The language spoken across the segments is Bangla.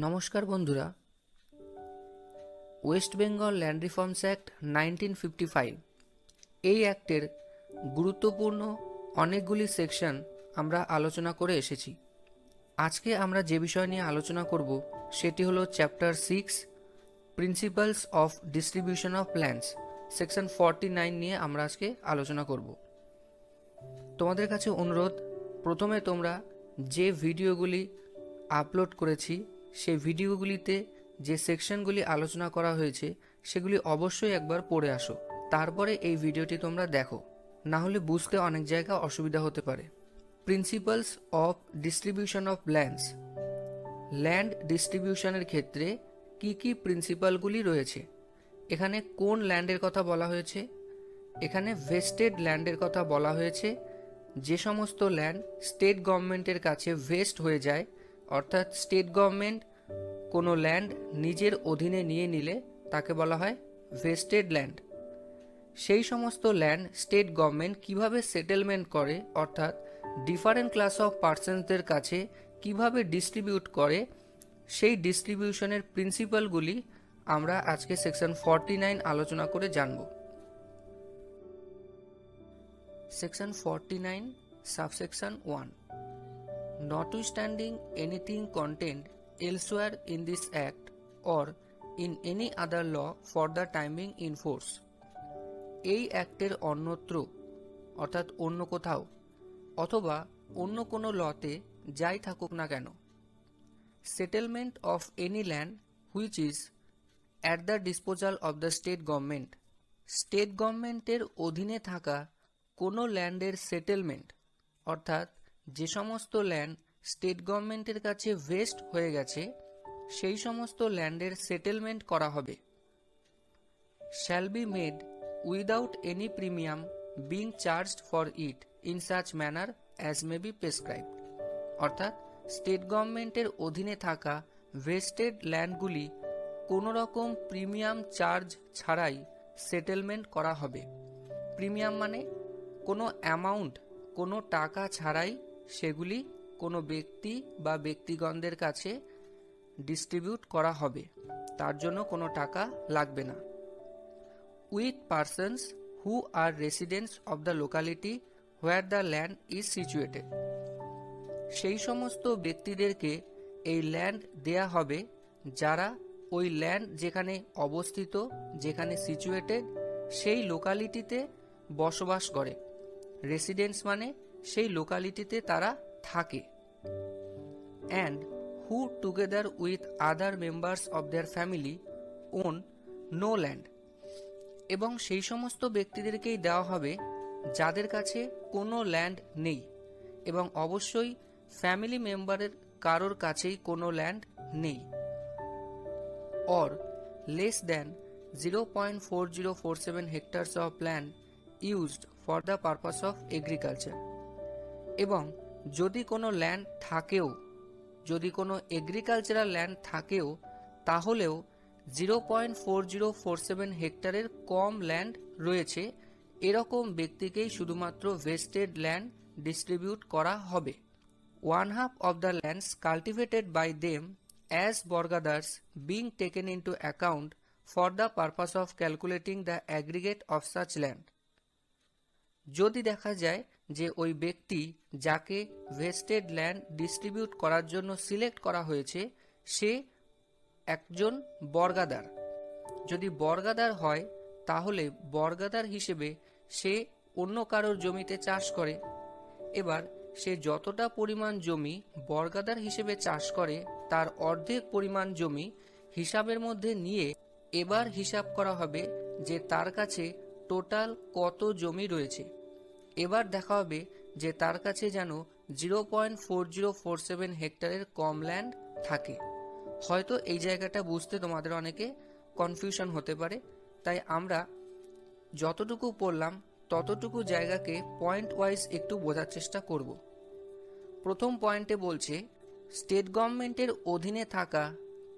নমস্কার বন্ধুরা, West Bengal land reforms act 1955 এই অ্যাক্টের গুরুত্বপূর্ণ অনেকগুলি সেকশন আমরা আলোচনা করে এসেছি। আজকে আমরা যে বিষয় নিয়ে আলোচনা করব সেটি হলো chapter 6 principles of distribution of lands, section 49 নিয়ে আমরা আজকে আলোচনা করব। তোমাদের কাছে অনুরোধ, প্রথমে তোমরা যে ভিডিওগুলি আপলোড করেছি সেই ভিডিওগুলিতে যে সেকশনগুলি আলোচনা করা হয়েছে সেগুলি অবশ্যই একবার পড়ে আসো, তারপরে এই ভিডিওটি তোমরা দেখো, না হলে বুঝতে অনেক জায়গা অসুবিধা হতে পারে। Principles of distribution of lands, land ডিস্ট্রিবিউশনের ক্ষেত্রে কি কি প্রিন্সিপালগুলি রয়েছে। এখানে কোন ল্যান্ডের কথা বলা হয়েছে? এখানে ভেস্টেড ল্যান্ডের কথা বলা হয়েছে। যে সমস্ত ল্যান্ড স্টেট গভর্নমেন্টের কাছে ভেস্ট হয়ে যায়, অর্থাৎ স্টেট গভর্নমেন্ট কোনো ল্যান্ড নিজের অধীনে নিয়ে নিলে তাকে বলা হয় ভেস্টেড ল্যান্ড। সেই সমস্ত ল্যান্ড স্টেট গভর্নমেন্ট কিভাবে সেটেলমেন্ট করে, অর্থাৎ ডিফারেন্ট ক্লাস অফ পার্সনসদের কাছে কিভাবে ডিস্ট্রিবিউট করে, সেই ডিস্ট্রিবিউশনের প্রিন্সিপালগুলি আমরা আজকে সেকশন 49 আলোচনা করে জানব। Section 49 subsection 1, notwithstanding anything contained elsewhere in this act or in any other law for the time being in force, এই অ্যাক্টের অন্যত্র অর্থাৎ অন্য কোথাও অথবা অন্য কোনো লতে যাই থাকুক না কেন, settlement of any land which is at the disposal of the state government, state গভর্নমেন্টের অধীনে থাকা কোনো ল্যান্ডের সেটেলমেন্ট, অর্থাৎ যে সমস্ত ল্যান্ড স্টেট গভর্নমেন্টের কাছে ভেস্ট হয়ে গেছে সেই সমস্ত ল্যান্ডের সেটেলমেন্ট করা হবে। Shall be made without any premium being charged for it in such manner as may be prescribed, অর্থাৎ স্টেট গভর্নমেন্টের অধীনে থাকা ভেস্টেড ল্যান্ডগুলি কোনো রকম প্রিমিয়াম চার্জ ছাড়াই সেটেলমেন্ট করা হবে। প্রিমিয়াম মানে কোনো অ্যামাউন্ট, কোনো টাকা ছাড়াই সেগুলি কোনো ব্যক্তি বা ব্যক্তিগণদের কাছে ডিস্ট্রিবিউট করা হবে, তার জন্য কোনো টাকা লাগবে না। With persons who are residents of the locality where the land is situated, সেই সমস্ত ব্যক্তিদেরকে এই ল্যান্ড দেয়া হবে যারা ওই ল্যান্ড যেখানে অবস্থিত, যেখানে সিচুয়েটেড, সেই লোকালিটিতে বসবাস করে। রেসিডেন্টস মানে সেই লোকালিটিতে তারা থাকে। And who together with other members of their family own no land, এবং সেই সমস্ত ব্যক্তিদেরকেই দেওয়া হবে যাদের কাছে কোনো ল্যান্ড নেই এবং অবশ্যই ফ্যামিলি মেম্বারের কারোর কাছেই কোনো ল্যান্ড নেই। Or less than 0.4047 hectares of land used for the purpose of agriculture, এবং যদি কোনো ল্যান্ড থাকেও, যদি কোনো এগ্রিকালচারাল ল্যান্ড থাকেও, তাহলেও 0.4047 হেক্টরের কম ল্যান্ড রয়েছে এরকম ব্যক্তিকেই শুধুমাত্র ভেস্টেড ল্যান্ড ডিস্ট্রিবিউট করা হবে। 1/2 of the lands cultivated by them as borgadars being taken into account for the purpose of calculating the aggregate of such land, যদি দেখা যায় যে ওই ব্যক্তি যাকে ভেস্টেড ল্যান্ড ডিস্ট্রিবিউট করার জন্য সিলেক্ট করা হয়েছে সে একজন বর্গাদার, যদি বর্গাদার হয় তাহলে বর্গাদার হিসেবে সে অন্য কারোর জমিতে চাষ করে। এবার সে যতটা পরিমাণ জমি বর্গাদার হিসেবে চাষ করে তার অর্ধেক পরিমাণ জমি হিসাবের মধ্যে নিয়ে এবার হিসাব করা হবে যে তার কাছে টোটাল কত জমি রয়েছে। এবার দেখা হবে যে তার কাছে যেন 0.4047 হেক্টরের কম ল্যান্ড থাকে। হয়তো এই জায়গাটা বুঝতে তোমাদের অনেকে কনফিউশন হতে পারে, তাই আমরা যতটুকু পড়লাম ততটুকু জায়গাকে পয়েন্ট ওয়াইজ একটু বোঝার চেষ্টা করব। প্রথম পয়েন্টে বলছে স্টেট গভর্নমেন্টের অধীনে থাকা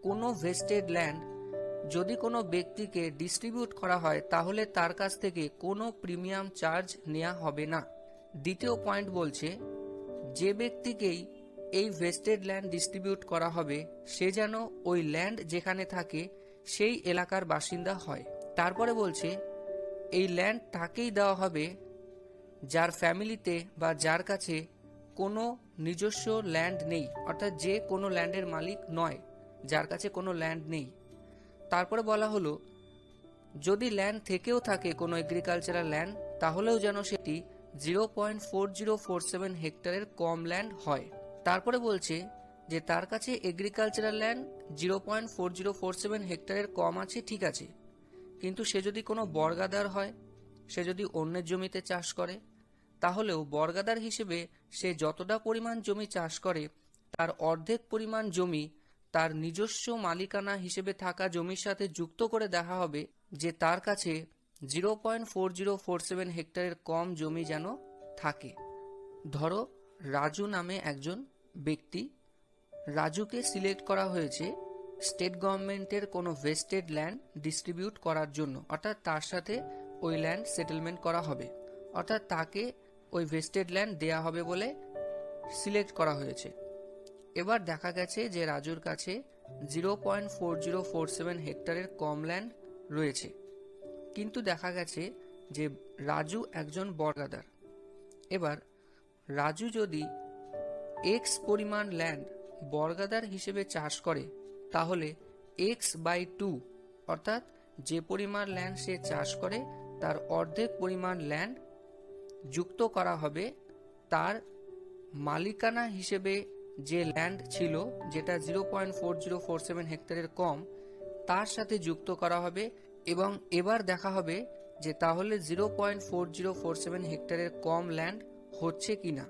কোনো ভেস্টেড ল্যান্ড যদি কোনো ব্যক্তিকে ডিস্ট্রিবিউট করা হয় তাহলে তার কাছ থেকে কোনো প্রিমিয়াম চার্জ নেওয়া হবে না। দ্বিতীয় পয়েন্ট বলছে যে ব্যক্তিকেই এই ভেস্টেড ল্যান্ড ডিস্ট্রিবিউট করা হবে সে যেন ওই ল্যান্ড যেখানে থাকে সেই এলাকার বাসিন্দা হয়। তারপরে বলছে এই ল্যান্ড তাকেই দেওয়া হবে যার ফ্যামিলিতে বা যার কাছে কোনো নিজস্ব ল্যান্ড নেই, অর্থাৎ যে কোনো ল্যান্ডের মালিক নয়, যার কাছে কোনো ল্যান্ড নেই। তারপরে বলা হলো যদি ল্যান্ড থেকেও থাকে কোনো এগ্রিকালচারাল ল্যান্ড, তাহলেও যেন সেটি 0.4047 হেক্টরের কম ল্যান্ড হয়। তারপরে বলছে যে তার কাছে এগ্রিকালচারাল ল্যান্ড 0.4047 হেক্টরের কম আছে, ঠিক আছে, কিন্তু সে যদি কোনো বর্গাদার হয়, সে যদি অন্যের জমিতে চাষ করে, তাহলেও বর্গাদার হিসেবে সে যতটা পরিমাণ জমি চাষ করে তার অর্ধেক পরিমাণ জমি তার নিজস্ব মালিকানা হিসেবে থাকা জমির সাথে যুক্ত করে দেখা হবে যে তার কাছে 0.4047 হেক্টরের কম জমি যেন থাকে। ধরো রাজু নামে একজন ব্যক্তি, রাজুকে সিলেক্ট করা হয়েছে স্টেট গভর্নমেন্টের কোনো ভেস্টেড ল্যান্ড ডিস্ট্রিবিউট করার জন্য, অর্থাৎ তার সাথে ওই ল্যান্ড সেটেলমেন্ট করা হবে, অর্থাৎ তাকে ওই ভেস্টেড ল্যান্ড দেয়া হবে বলে সিলেক্ট করা হয়েছে। এবার দেখা গেছে যে রাজুর কাছে 0.4047 হেক্টরের কম ল্যান্ড রয়েছে, কিন্তু দেখা গেছে যে রাজু একজন বর্গাদার। এবার রাজু যদি এক্স পরিমাণ ল্যান্ড বর্গাদার হিসেবে চাষ করে, তাহলে x/2 অর্থাৎ যে পরিমাণ ল্যান্ড সে চাষ করে তার অর্ধেক পরিমাণ ল্যান্ড যুক্ত করা হবে তার মালিকানা হিসেবে যে ল্যান্ড ছিল যেটা 0.4047 হেক্টরের কম, তার সাথে যুক্ত করা হবে। এবং এবার দেখা হবে যে তাহলে 0.4047 হেক্টরের কম ল্যান্ড হচ্ছে কিনা।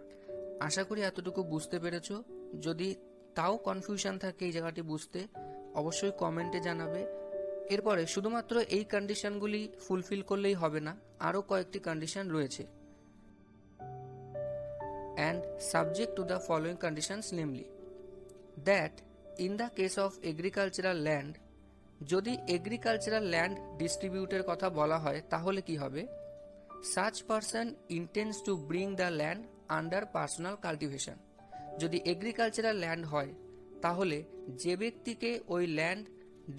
আশা করি এতটুকু বুঝতে পেরেছো। যদি তাও কনফিউশন থাকে এই জায়গাটি বুঝতে, অবশ্যই কমেন্টে জানাবে। এরপরে শুধুমাত্র এই কন্ডিশনগুলি ফুলফিল করলেই হবে না, আরও কয়েকটি কন্ডিশন রয়েছে। And subject to the following conditions, namely that in the case of agricultural land, যদি এগ্রিকালচারাল ল্যান্ড ডিস্ট্রিবিউটের কথা বলা হয় তাহলে কি হবে, such person intends to bring the land under personal cultivation। যদি এগ্রিকালচারাল ল্যান্ড হয় তাহলে যে ব্যক্তিকে ওই ল্যান্ড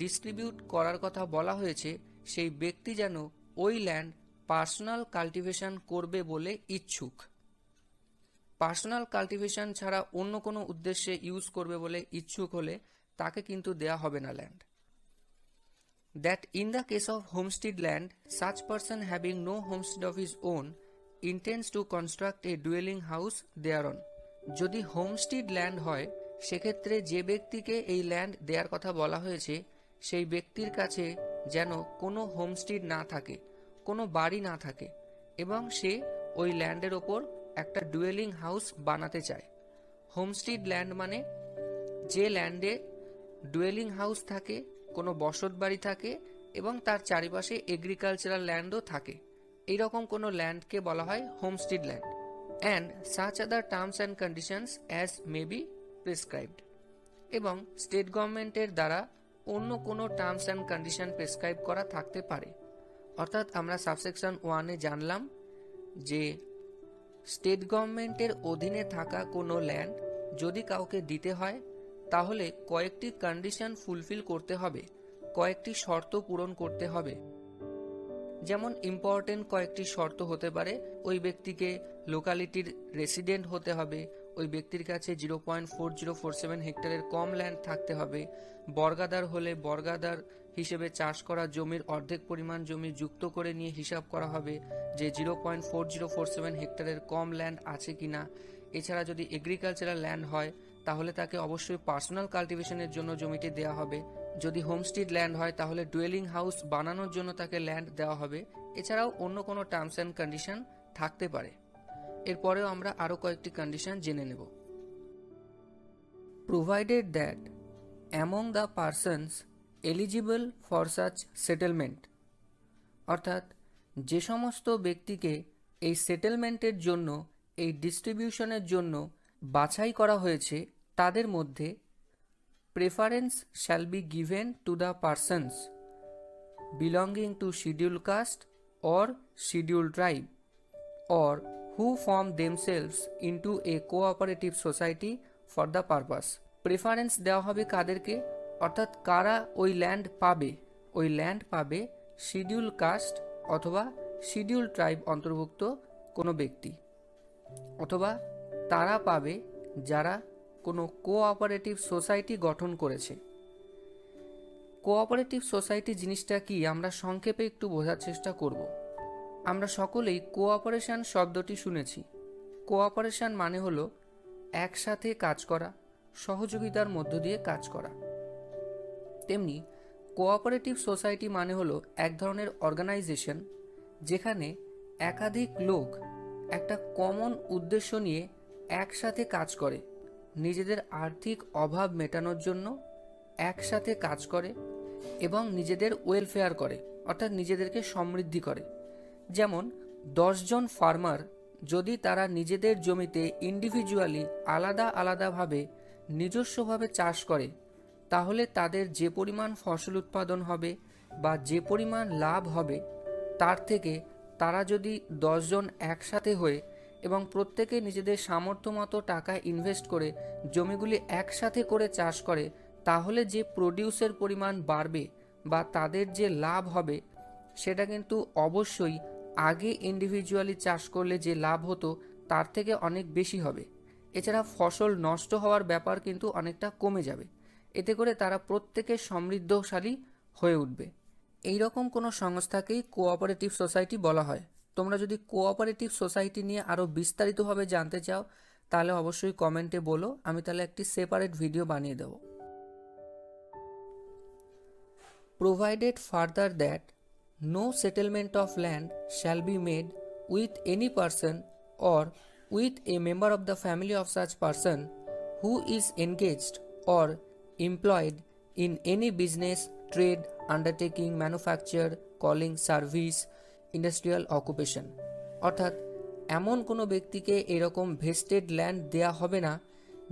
ডিস্ট্রিবিউট করার কথা বলা হয়েছে সেই ব্যক্তি যেন ওই ল্যান্ড পার্সোনাল কাল্টিভেশন করবে বলে ইচ্ছুক। পার্সোনাল কাল্টিভেশন ছাড়া অন্য কোনো উদ্দেশ্যে ইউজ করবে বলে ইচ্ছুক হলে তাকে কিন্তু দেয়া হবে না land. That in the case of homestead land, such person having no homestead of his own intends to construct a dwelling house thereon। যদি হোমস্টিড ল্যান্ড হয় সেক্ষেত্রে যে ব্যক্তিকে এই ল্যান্ড দেওয়ার কথা বলা হয়েছে সেই ব্যক্তির কাছে যেন কোনো হোমস্টিড না থাকে, কোনো বাড়ি না থাকে, এবং সে ওই ল্যান্ডের ওপর একটা ডুয়েলিং হাউস বানাতে চায়। হোমস্টিড ল্যান্ড মানে যে ল্যান্ডে ডুয়েলিং হাউস থাকে, কোনো বসত বাড়ি থাকে এবং তার চারিপাশে এগ্রিকালচারাল ল্যান্ডও থাকে, এইরকম কোনো ল্যান্ডকে বলা হয় homestead land. And such other terms and conditions as may be prescribed. এবং স্টেট গভর্নমেন্টের দ্বারা অন্য কোনো টার্মস অ্যান্ড কন্ডিশন প্রেসক্রাইব করা থাকতে পারে। অর্থাৎ আমরা সাবসেকশন 1-এ জানলাম যে স্টেট গভর্নমেন্টের অধীনে থাকা কোনো ল্যান্ড যদি কাউকে দিতে হয় তাহলে কয়েকটি কন্ডিশন ফুলফিল করতে হবে, কয়েকটি শর্ত পূরণ করতে হবে। যেমন ইম্পর্টেন্ট কয়েকটি শর্ত হতে পারে, ওই ব্যক্তিকে লোকালিটির রেসিডেন্ট হতে হবে, ওই ব্যক্তির কাছে 0.4047 হেক্টরের কম ল্যান্ড থাকতে হবে, বর্গাদার হলে বর্গাদার হিসেবে চাষ করা জমির অর্ধেক পরিমাণ জমি যুক্ত করে নিয়ে হিসাব করা হবে যে 0.4047 হেক্টরের কম ল্যান্ড আছে কিনা। এছাড়া যদি এগ্রিকালচারাল ল্যান্ড হয় তাহলে তাকে অবশ্যই পার্সোনাল কাল্টিভেশনের জন্য জমিটি দেওয়া হবে। যদি হোমস্টিড ল্যান্ড হয় তাহলে ডুয়েলিং হাউস বানানোর জন্য তাকে ল্যান্ড দেওয়া হবে। এছাড়াও অন্য কোনো টার্মস অ্যান্ড কন্ডিশন থাকতে পারে। এরপরেও আমরা আরও কয়েকটি কন্ডিশন জেনে নেব। Provided that among the persons eligible for such settlement, অর্থাৎ যে সমস্ত ব্যক্তিকে এই সেটেলমেন্টের জন্য, এই ডিস্ট্রিবিউশনের জন্য বাছাই করা হয়েছে তাদের মধ্যে preference shall be given to the persons belonging to scheduled caste or scheduled tribe or who form themselves into a cooperative society for the purpose. Preference দেওয়া হবে কাদেরকে, অর্থাৎ কারা ওই ল্যান্ড পাবে, ওই ল্যান্ড পাবে শিডিউল কাস্ট অথবা শিডিউল ট্রাইব অন্তর্ভুক্ত কোনো ব্যক্তি, অথবা তারা পাবে যারা কোনো কোঅপারেটিভ সোসাইটি গঠন করেছে। কোঅপারেটিভ সোসাইটি জিনিসটা কি আমরা সংক্ষেপে একটু বোঝার চেষ্টা করব। আমরা সকলেই কোঅপারেশন শব্দটি শুনেছি। কোঅপারেশন মানে হলো একসাথে কাজ করা, সহযোগিতার মধ্য দিয়ে কাজ করা। তেমনি কোঅপারেটিভ সোসাইটি মানে হলো এক ধরনের অর্গানাইজেশন যেখানে একাধিক লোক একটা কমন উদ্দেশ্য নিয়ে একসাথে কাজ করে, নিজেদের আর্থিক অভাব মেটানোর জন্য একসাথে কাজ করে এবং নিজেদের ওয়েলফেয়ার করে, অর্থাৎ নিজেদেরকে সমৃদ্ধি করে। যেমন 10 জন ফার্মার যদি তারা নিজেদের জমিতে ইন্ডিভিজুয়ালি আলাদা আলাদাভাবে নিজস্বভাবে চাষ করে, তাহলে তাদের যে পরিমাণ ফসল উৎপাদন হবে বা যে পরিমাণ লাভ হবে, তার থেকে তারা যদি 10 জন একসাথে হয়ে এবং প্রত্যেকে নিজেদের সামর্থ্য মতো টাকা ইনভেস্ট করে জমিগুলি একসাথে করে চাষ করে, তাহলে যে প্রডিউসের পরিমাণ বাড়বে বা তাদের যে লাভ হবে সেটা কিন্তু অবশ্যই আগে ইন্ডিভিজুয়ালি চাষ করলে যে লাভ হতো তার থেকে অনেক বেশি হবে। এছাড়া ফসল নষ্ট হওয়ার ব্যাপার কিন্তু অনেকটা কমে যাবে। এতে করে তারা প্রত্যেকে সমৃদ্ধশালী হয়ে উঠবে। এই রকম কোনো সংস্থাকেই কোঅপারেটিভ সোসাইটি বলা হয়। তোমরা যদি কোঅপারেটিভ সোসাইটি নিয়ে আরও বিস্তারিতভাবে জানতে চাও তাহলে অবশ্যই কমেন্টে বলো, আমি তাহলে একটি সেপারেট ভিডিও বানিয়ে দেব। Provided further that no settlement of land shall be made with any person or with a member of the family of such person who is engaged or employed in any business, trade, undertaking, manufacture, calling, service, industrial occupation। অর্থাৎ এমন কোনো ব্যক্তিকে এরকম ভেস্টেড ল্যান্ড দেয়া হবে না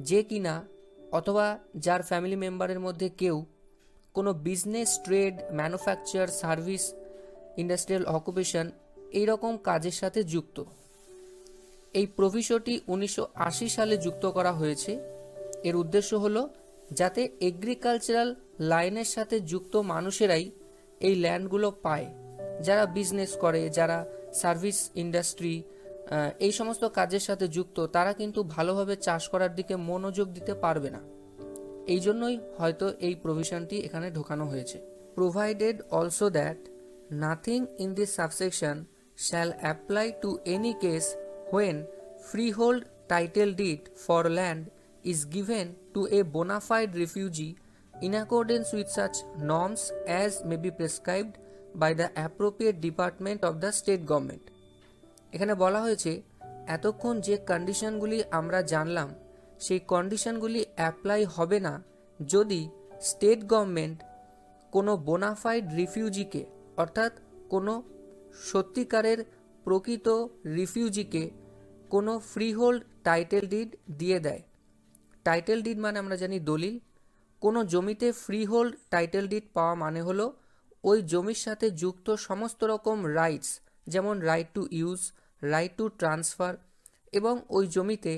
যে কিনা অথবা যার ফ্যামিলি মেম্বারের মধ্যে কেউ কোনো business, trade, manufacture, service, industrial occupation এইরকম কাজের সাথে যুক্ত। এই প্রভিশনটি 1980 সালে যুক্ত করা হয়েছে। এর উদ্দেশ্য হলো যাতে এগ্রিকালচারাল লাইনের সাথে যুক্ত মানুষেরাই এই ল্যান্ডগুলো পায়। যারা বিজনেস করে, যারা সার্ভিস ইন্ডাস্ট্রি এই সমস্ত কাজের সাথে যুক্ত, তারা কিন্তু ভালোভাবে চাষ করার দিকে মনোযোগ দিতে পারবে না। এই জন্যই হয়তো এই প্রভিশনটি এখানে ঢোকানো হয়েছে। Provided also that nothing in this subsection shall apply to any case when freehold title did for land is given to a bona fide refugee in accordance with such norms as may be prescribed by the appropriate department of the state government। এখানে বলা হয়েছে এতক্ষণ যে কন্ডিশনগুলি আমরা জানলাম সেই কন্ডিশনগুলি অ্যাপ্লাই হবে না যদি স্টেট গভর্নমেন্ট কোনো বোনাফাইড রিফিউজিকে, অর্থাৎ কোনো সত্যিকারের প্রকৃত রিফিউজিকে কোনো ফ্রিহোল্ড টাইটেল ডিড দিয়ে দেয়। টাইটেল ডিড মানে আমরা জানি দলিল। কোনো জমিতে ফ্রিহোল্ড টাইটেল ডিড পাওয়া মানে হলো ওই জমির সাথে যুক্ত সমস্ত রকম রাইটস, যেমন right to use, right to transfer এবং ওই জমিতে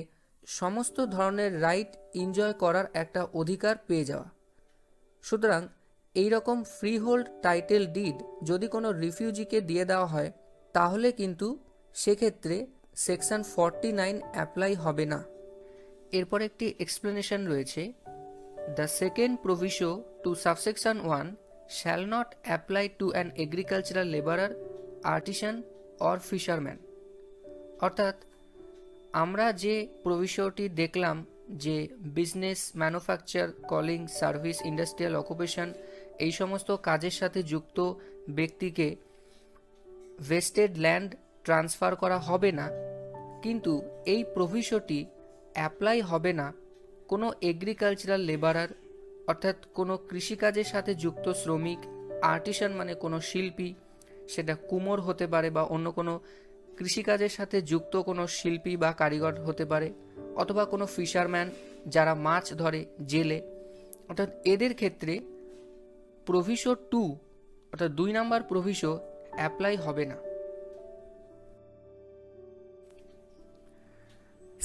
সমস্ত ধরনের রাইট এনজয় করার একটা অধিকার পেয়ে যাওয়া। সুতরাং এই রকম ফ্রিহোল্ড টাইটেল ডিড যদি কোনো রিফিউজিকে দিয়ে দেওয়া হয় তাহলে কিন্তু সেক্ষেত্রে সেকশন 49 অ্যাপ্লাই হবে না। এরপর একটি এক্সপ্লেনেশন রয়েছে, the second proviso to subsection 1 shall not apply to an agricultural labourer, artisan or fisherman. অর্থাৎ আমরা যে প্রভিশনটি দেখলাম যে business, manufacture, calling, service, industrial occupation এই সমস্ত কাজের সাথে যুক্ত ব্যক্তিকে ভেস্টেড ল্যান্ড ট্রান্সফার করা হবে না, কিন্তু এই প্রভিশনটি অ্যাপ্লাই হবে না কোনো এগ্রিকালচারাল লেবারার, অর্থাৎ কোনো কৃষিকাজের সাথে যুক্ত শ্রমিক, আর্টিসান মানে কোনো শিল্পী, সেটা কুমোর হতে পারে বা অন্য কোনো কৃষিকাজের সাথে যুক্ত কোনো শিল্পী বা কারিগর হতে পারে, অথবা কোনো ফিশারম্যান যারা মাছ ধরে, জেলে, অর্থাৎ এদের ক্ষেত্রে প্রভিশো 2 অর্থাৎ 2 নম্বর প্রভিশো অ্যাপ্লাই হবে না।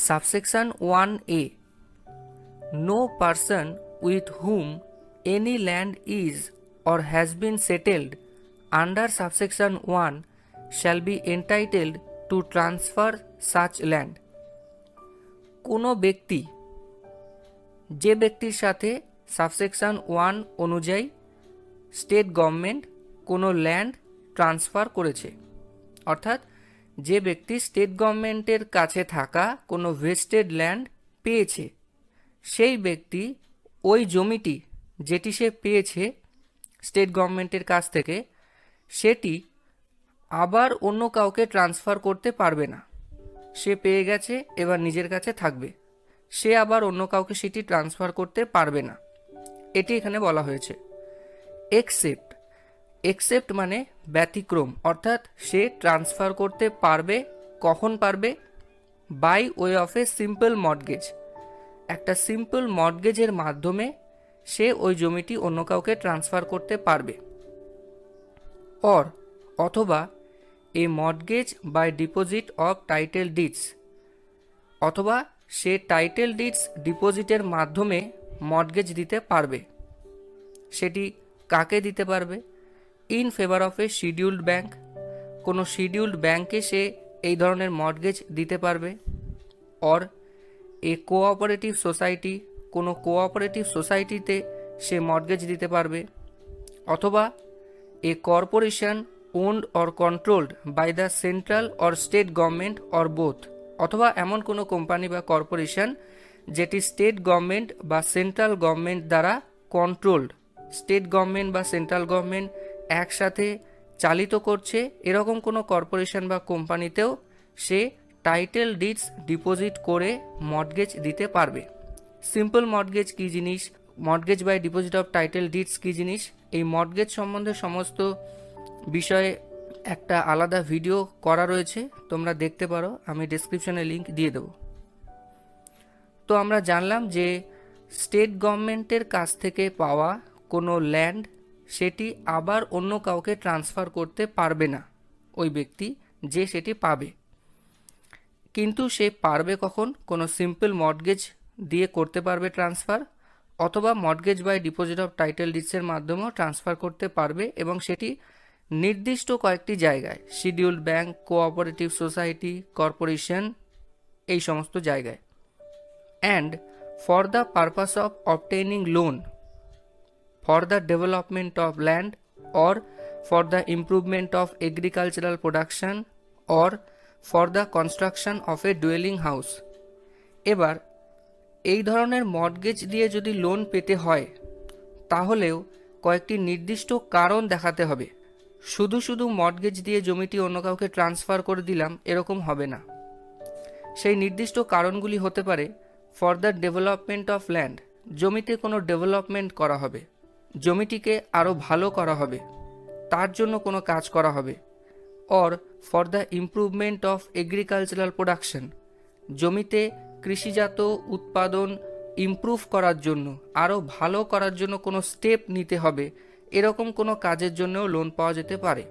Subsection 1A No person with whom any land is or has been settled under subsection 1 shall be entitled to transfer such land. কোনো ব্যক্তি যে ব্যক্তির সাথে সাবসেকশন 1 অনুযায়ী স্টেট গভর্নমেন্ট কোনো ল্যান্ড ট্রান্সফার করেছে, অর্থাৎ যে ব্যক্তি স্টেট গভর্নমেন্টের কাছে থাকা কোনো ভেস্টেড ল্যান্ড পেয়েছে, সেই ব্যক্তি ওই জমিটি যেটি সে পেয়েছে স্টেট গভর্নমেন্টের কাছ থেকে সেটি আবার অন্য কাউকে ট্রান্সফার করতে পারবে না। সে পেয়ে গেছে, এবার নিজের কাছে থাকবে, সে আবার অন্য কাউকে সেটি ট্রান্সফার করতে পারবে না, এটি এখানে বলা হয়েছে। এক্সেপ্ট, এক্সেপ্ট মানে ব্যতিক্রম, অর্থাৎ সে ট্রান্সফার করতে পারবে। কখন পারবে? By way of a simple mortgage, একটা সিম্পল মর্টগেজের মাধ্যমে সে ওই জমিটি অন্য কাউকে ট্রান্সফার করতে পারবে। অর অথবা a mortgage by deposit of title deeds, অথবা সে টাইটেল ডিডস ডিপোজিটের মাধ্যমে মর্টগেজ দিতে পারবে। সেটি কাকে দিতে পারবে? In favour of a scheduled bank, কোনো শিডিউল্ড ব্যাংকে সে এই ধরনের মর্টগেজ দিতে পারবে। অর এ কোঅপারেটিভ সোসাইটি, কোনো কোঅপারেটিভ সোসাইটিতে সে মর্টগেজ দিতে পারবে। অথবা a corporation owned or controlled by the central or state government or both, অথবা এমন কোনো কোম্পানি বা কর্পোরেশন যেটি স্টেট গভর্নমেন্ট বা সেন্ট্রাল গভর্নমেন্ট দ্বারা কন্ট্রোলড, স্টেট গভর্নমেন্ট বা সেন্ট্রাল গভর্নমেন্ট একসাথে চালিত করছে, এরকম কোনো কর্পোরেশন বা কোম্পানিতেও সে টাইটেল ডিডস ডিপোজিট করে মর্টগেজ দিতে পারবে। সিম্পল মর্টগেজ কী জিনিস, mortgage by deposit of title deeds কী জিনিস, এই মর্টগেজ সম্বন্ধে সমস্ত বিষয়ে একটা আলাদা ভিডিও করা রয়েছে, তোমরা দেখতে পারো, আমি ডেসক্রিপশনে লিংক দিয়ে দেবো। তো আমরা জানলাম যে স্টেট গভর্নমেন্টের কাছ থেকে পাওয়া কোনো ল্যান্ড সেটি আবার অন্য কাউকে ট্রান্সফার করতে পারবে না ওই ব্যক্তি যে সেটি পাবে, কিন্তু সে পারবে কখন? কোনো সিম্পল মর্টগেজ দিয়ে করতে পারবে ট্রান্সফার, অথবা mortgage by deposit of title ডিডসের মাধ্যমেও ট্রান্সফার করতে পারবে, এবং সেটি নির্দিষ্ট কয়েকটি জায়গায়, scheduled bank, cooperative society, corporation, এই সমস্ত জায়গায়। And for the purpose of obtaining loan for the development of land or for the improvement of agricultural production or for the construction of a dwelling house। এবার এই ধরনের মর্টগেজ দিয়ে যদি লোন পেতে হয় তাহলেও কয়েকটি নির্দিষ্ট কারণ দেখাতে হবে। শুধু শুধু মর্টগেজ দিয়ে জমিটি অন্য কাউকে ট্রান্সফার করে দিলাম এরকম হবে না। সেই নির্দিষ্ট কারণগুলি হতে পারে for the development of land, জমিতে কোনো ডেভেলপমেন্ট করা হবে, জমিটিকে আরও ভালো করা হবে, তার জন্য কোনো কাজ করা হবে। Or for the improvement of agricultural production, জমিতে কৃষিজাত উৎপাদন ইমপ্রুভ করার জন্য, আরও ভালো করার জন্য কোনো স্টেপ নিতে হবে, এরকম কোনো কাজের জন্যও লোন পাওয়া যেতে পারে।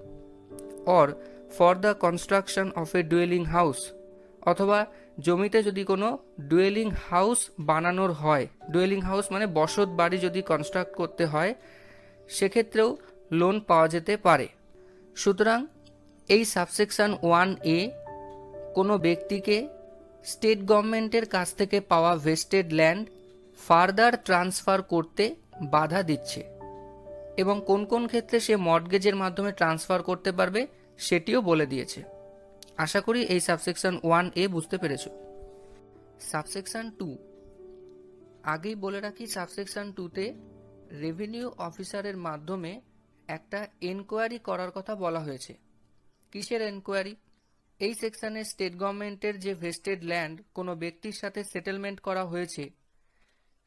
Or for the construction of A duelling house, অথবা জমিতে যদি কোনো ডুয়েলিং হাউস বানানোর হয়, ডুয়েলিং হাউস মানে বসত বাড়ি যদি কনস্ট্রাক্ট করতে হয়, সেক্ষেত্রেও লোন পাওয়া যেতে পারে। সুতরাং এই সাবসেকশন 1A কোনো ব্যক্তিকে স্টেট গভর্নমেন্টের কাছ থেকে পাওয়া ভেস্টেড ল্যান্ড ফার্দার ট্রান্সফার করতে বাধা দিচ্ছে, এবং কোন কোন ক্ষেত্রে সে মর্টগেজের মাধ্যমে ট্রান্সফার করতে পারবে সেটিও বলে দিয়েছে। আশা করি এই সাবসেকশন 1A বুঝতে পেরেছো। সাবসেকশন 2, আগেই বলে রাখি সাবসেকশন 2তে রেভিনিউ অফিসারের মাধ্যমে একটা এনকোয়ারি করার কথা বলা হয়েছে। কিসের এনকোয়ারি? এই সেকশনে স্টেট গভর্নমেন্টের যে ভেস্টেড ল্যান্ড কোনো ব্যক্তির সাথে সেটেলমেন্ট করা হয়েছে,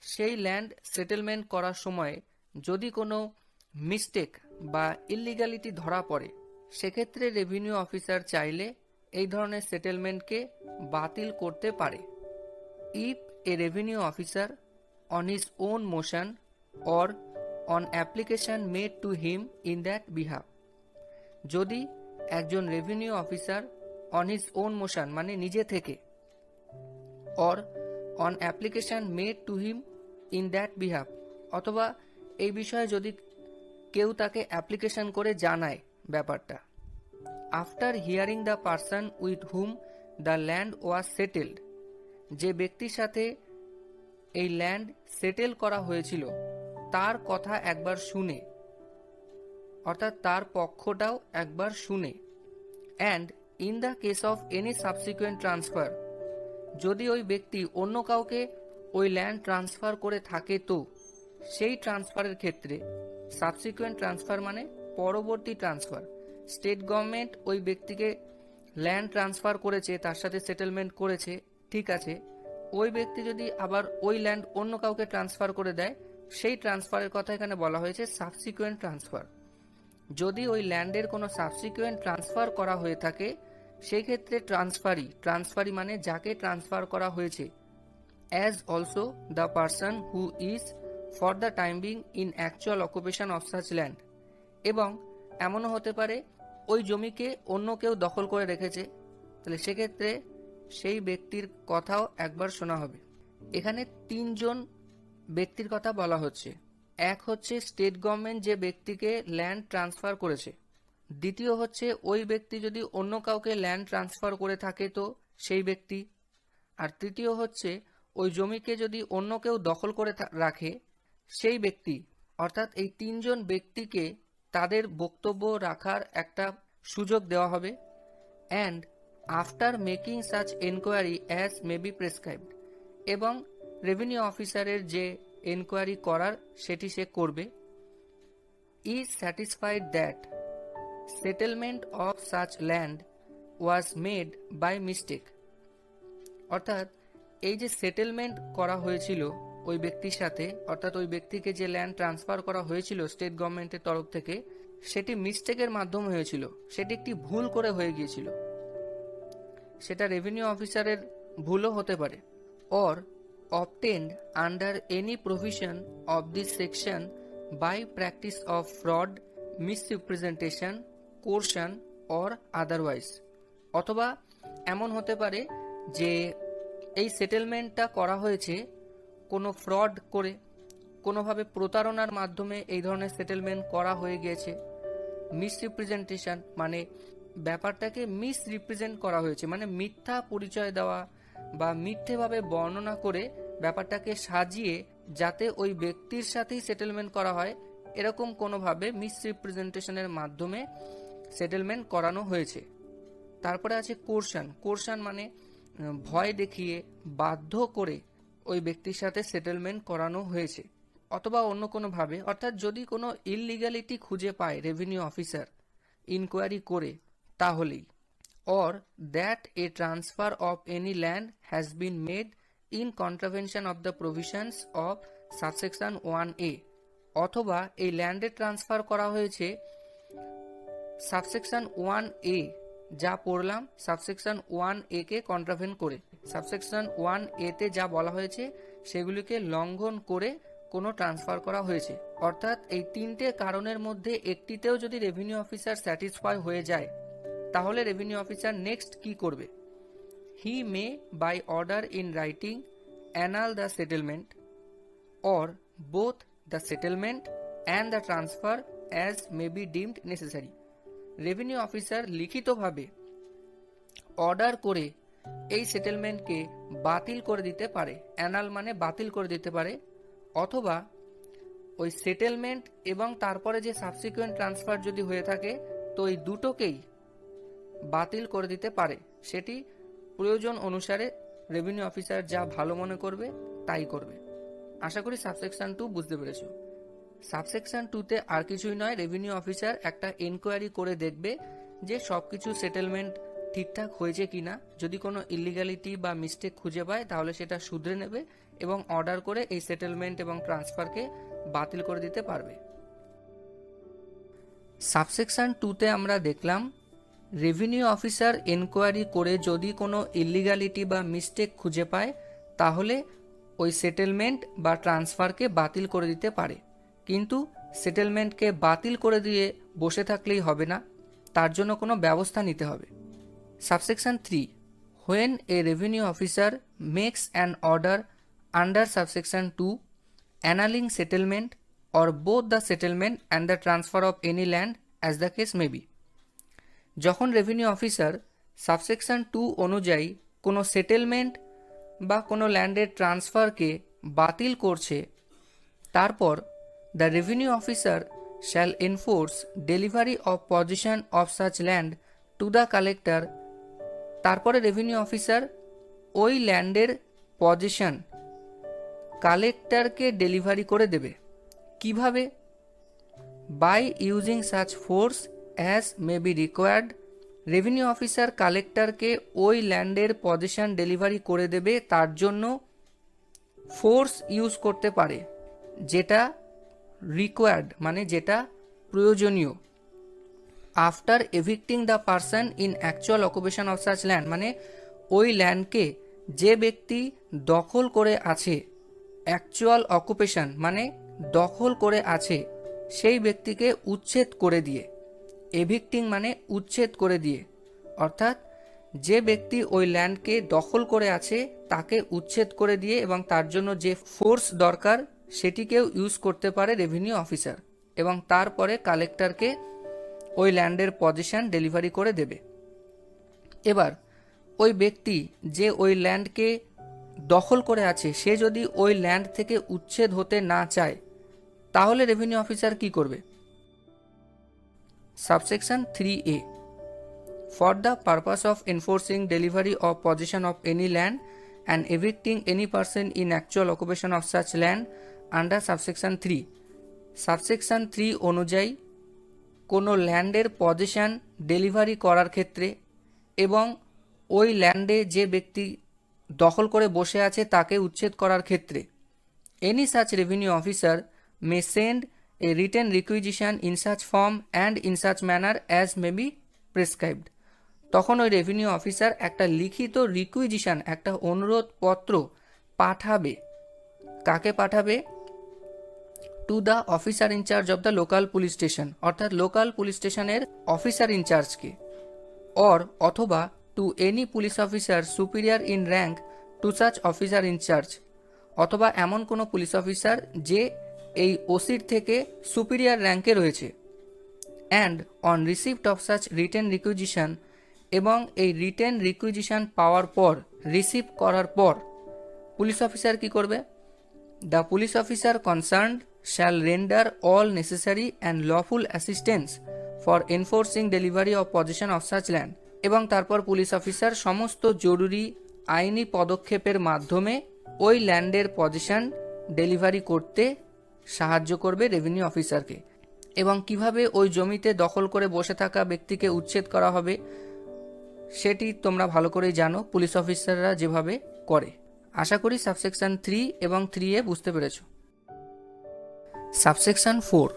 সেই ল্যান্ড সেটেলমেন্ট করার সময় যদি কোনো মিস্টেক বা ইললিগ্যালিটি ধরা পড়ে, সেক্ষেত্রে রেভিনিউ অফিসার চাইলে এই ধরনের সেটেলমেন্টকে বাতিল করতে পারে। If A revenue officer on his own motion or on application made to him in that behalf, যদি একজন revenue officer on his own motion মানে নিজে থেকে, or on application made to him in that behalf, অথবা এই বিষয়ে যদি কেউ তাকে অ্যাপ্লিকেশন করে জানায় ব্যাপারটা। After hearing the person with hmm the land was settled, যে ব্যক্তির সাথে এই ল্যান্ড সেটেল করা হয়েছিল তার কথা একবার শুনে, অর্থাৎ তার পক্ষটাও একবার শুনে। And in the case of any subsequent transfer, যদি ওই ব্যক্তি অন্য কাউকে ওই ল্যান্ড ট্রান্সফার করে থাকে তো সেই ট্রান্সফারের ক্ষেত্রে, সাবসিকুয়েন্ট ট্রান্সফার মানে পরবর্তী ট্রান্সফার, স্টেট গভর্নমেন্ট ওই ব্যক্তিকে ল্যান্ড ট্রান্সফার করেছে, তার সাথে সেটেলমেন্ট করেছে, ঠিক আছে, ওই ব্যক্তি যদি আবার ওই ল্যান্ড অন্য কাউকে ট্রান্সফার করে দেয়, সেই ট্রান্সফারের কথা এখানে বলা হয়েছে সাবসিকুয়েন্ট ট্রান্সফার। যদি ওই ল্যান্ডের কোনো সাবসিকুয়েন্ট ট্রান্সফার করা হয়ে থাকে সেই ক্ষেত্রে ট্রান্সফারি মানে যাকে ট্রান্সফার করা হয়েছে, as also the person who is for the time being in actual occupation of such land, এবং এমনও হতে পারে ওই জমিকে অন্য কেউ দখল করে রেখেছে, তাহলে সেক্ষেত্রে সেই ব্যক্তির কথাও একবার শোনা হবে। এখানে তিনজন ব্যক্তির কথা বলা হচ্ছে। এক হচ্ছে স্টেট গভর্নমেন্ট যে ব্যক্তিকে ল্যান্ড ট্রান্সফার করেছে, দ্বিতীয় হচ্ছে ওই ব্যক্তি যদি অন্য কাউকে ল্যান্ড ট্রান্সফার করে থাকে তো সেই ব্যক্তি, আর তৃতীয় হচ্ছে ওই জমিকে যদি অন্য কেউ দখল করে রাখে সেই ব্যক্তি। অর্থাৎ এই তিনজন ব্যক্তিকে তাদের বক্তব্য রাখার একটা সুযোগ দেওয়া হবে। And after making such enquiry as may be prescribed, এবং রেভিনিউ অফিসারের যে এনকোয়ারি করার সেটি সে করবে। Is satisfied that settlement of such land was made by mistake, অর্থাৎ এই যে সেটেলমেন্ট করা হয়েছিল ওই ব্যক্তির সাথে, অর্থাৎ ওই ব্যক্তিকে যে ল্যান্ড ট্রান্সফার করা হয়েছিল স্টেট গভর্নমেন্টের তরফ থেকে, সেটি মিস্টেকের মাধ্যমে হয়েছিল, সেটি একটি ভুল করে হয়ে গিয়েছিল, সেটা রেভিনিউ অফিসারের ভুলও হতে পারে। Or obtained under any provision of this section by practice of fraud, misrepresentation, coercion or otherwise, অথবা এমন হতে পারে যে এই সেটেলমেন্টটা করা হয়েছে কোনো ফ্রড করে, কোনোভাবে প্রতারণার মাধ্যমে এই ধরনের সেটেলমেন্ট করা হয়ে গিয়েছে। মিসরিপ্রেজেন্টেশন মানে ব্যাপারটাকে মিসরিপ্রেজেন্ট করা হয়েছে, মানে মিথ্যা পরিচয় দেওয়া বা মিথ্যেভাবে বর্ণনা করে ব্যাপারটাকে সাজিয়ে যাতে ওই ব্যক্তির সাথেই সেটেলমেন্ট করা হয়, এরকম কোনোভাবে মিসরিপ্রেজেন্টেশনের মাধ্যমে সেটেলমেন্ট করানো হয়েছে। তারপরে আছে কোর্শন মানে ভয় দেখিয়ে বাধ্য করে ওই ব্যক্তির সাথে সেটেলমেন্ট করানো হয়েছে, অথবা অন্য কোনোভাবে, অর্থাৎ যদি কোনো ইললিগ্যালিটি খুঁজে পায় রেভিনিউ অফিসার ইনকোয়ারি করে তাহলেই। or that a transfer of any land has been made in contravention of the provisions of subsection 1A, অথবা এই ল্যান্ডে ট্রান্সফার করা হয়েছে সাবসেকশন 1A, যা পড়লাম সাবসেকশন 1A কে কন্ট্রাভেন করে, সাবসেকশন 1A তে যা বলা হয়েছে সেগুলিকে লঙ্ঘন করে কোনো ট্রান্সফার করা হয়েছে। অর্থাৎ এই তিনটে কারণের মধ্যে একটিতেও যদি রেভিনিউ অফিসার স্যাটিসফাই হয়ে যায় তাহলে রেভিনিউ অফিসার নেক্সট কি করবে? He may by order in writing annul the settlement or both the settlement and the transfer as may be deemed necessary. Revenue officer লিখিতভাবে অর্ডার করে এই সেটেলমেন্টকে বাতিল করে দিতে পারে, অ্যানাল মানে বাতিল করে দিতে পারে, অথবা ওই সেটেলমেন্ট এবং তারপরে যে সাবসিকুয়েন্ট ট্রান্সফার যদি হয়ে থাকে তো এই দুটোকেই বাতিল করে দিতে পারে, সেটি প্রয়োজন অনুসারে রেভিনিউ অফিসার যা ভালো মনে করবে তাই করবে। আশা করি সাবসেকশন 2 বুঝতে পেরেছো। সাবসেকশন 2তে আর কিছুই নয়, রেভিনিউ অফিসার একটা এনকোয়ারি করে দেখবে যে সবকিছু সেটেলমেন্ট ঠিকঠাক হয়েছে কিনা, যদি কোনো ইলিগ্যালিটি বা মিস্টেক খুঁজে পায় তাহলে সেটা শুধরে নেবে এবং অর্ডার করে এই সেটেলমেন্ট এবং ট্রান্সফারকে বাতিল করে দিতে পারবে। সাবসেকশন 2তে আমরা দেখলাম রেভিনিউ অফিসার এনকোয়ারি করে যদি কোনো ইলিগ্যালিটি বা মিস্টেক খুঁজে পায় তাহলে ওই সেটেলমেন্ট বা ট্রান্সফারকে বাতিল করে দিতে পারে, কিন্তু সেটেলমেন্টকে বাতিল করে দিয়ে বসে থাকলেই হবে না, তার জন্য কোনো ব্যবস্থা নিতে হবে। Subsection 3, when a revenue officer makes an order under subsection 2 annulling settlement, or both the settlement and the transfer of any land as the case may be. যখন রেভিনিউ অফিসার সাবসেকশন 2 অনুযায়ী কোনো সেটেলমেন্ট বা কোনো ল্যান্ডের ট্রান্সফারকে বাতিল করছে, তারপর the revenue officer shall enforce delivery of possession of such land to the collector. তারপরে রেভিনিউ অফিসার ওই ল্যান্ডের পজিশন কালেক্টরকে ডেলিভারি করে দেবে। কিভাবে? By using such force as may be required. Revenue officer কালেক্টরকে ওই ল্যান্ডের পজিশন ডেলিভারি করে দেবে, তার জন্য ফোর্স ইউজ করতে পারে, যেটা রিকোয়ার্ড মানে যেটা প্রয়োজনীয়। After evicting the person in actual occupation of such land, মানে ওই ল্যান্ডকে যে ব্যক্তি দখল করে আছে, অ্যাকচুয়াল অকুপেশন মানে দখল করে আছে, সেই ব্যক্তিকে উচ্ছেদ করে দিয়ে। এভিক্টিং মানে উচ্ছেদ করে দিয়ে, অর্থাৎ যে ব্যক্তি ওই ল্যান্ডকে দখল করে আছে তাকে উচ্ছেদ করে দিয়ে এবং তার জন্য যে ফোর্স দরকার সেটিকেও ইউজ করতে পারে রেভিনিউ অফিসার, এবং তারপরে কালেক্টরকে ওই ল্যান্ডের পজিশন ডেলিভারি করে দেবে। এবার ওই ব্যক্তি যে ওই ল্যান্ডকে দখল করে আছে, সে যদি ওই ল্যান্ড থেকে উচ্ছেদ হতে না চায়, তাহলে রেভিনিউ অফিসার কি করবে? Subsection 3A, for the purpose of enforcing delivery of possession of any land and evicting any person in actual occupation of such land under subsection 3, subsection 3 অনুযায়ী কোনো ল্যান্ডের পজিশন ডেলিভারি করার ক্ষেত্রে এবং ওই ল্যান্ডে যে ব্যক্তি দখল করে বসে আছে তাকে উচ্ছেদ করার ক্ষেত্রে any such revenue officer May send A written requisition in such form and in such manner as may be prescribed. তখন ওই রেভিনিউ অফিসার একটা লিখিত রিকুইজিশন, একটা অনুরোধ পত্র পাঠাবে। কাকে পাঠাবে? To the officer in charge of the local police station, অর্থাৎ লোকাল পুলিশ স্টেশনের অফিসার ইনচার্জকে, অথবা to any police officer superior in rank to such officer in charge, অথবা এমন কোনো পুলিশ অফিসার যে এই ওসির থেকে সুপিরিয়র র্যাঙ্কে রয়েছে। And on receipt of such written requisition, এবং এই রিটেন রিকুইজিশন পাওয়ার পর, রিসিভ করার পর পুলিশ অফিসার কি করবে? The police officer concerned shall render all necessary and lawful assistance for enforcing delivery of possession of such land, এবং তারপর পুলিশ অফিসার সমস্ত জরুরি আইনি পদক্ষেপের মাধ্যমে ওই ল্যান্ডের পজিশন ডেলিভারি করতে সাহায্য করবে রেভিনিউ অফিসারকে। এবং কিভাবে ওই জমিতে দখল করে বসে থাকা ব্যক্তিকে উচ্ছেদ করা হবে সেটি তোমরা ভালো করেই জানো, পুলিশ অফিসাররা যেভাবে করে। আশা করি সাবসেকশন 3 এবং 3A বুঝতে পেরেছ। Subsection 4,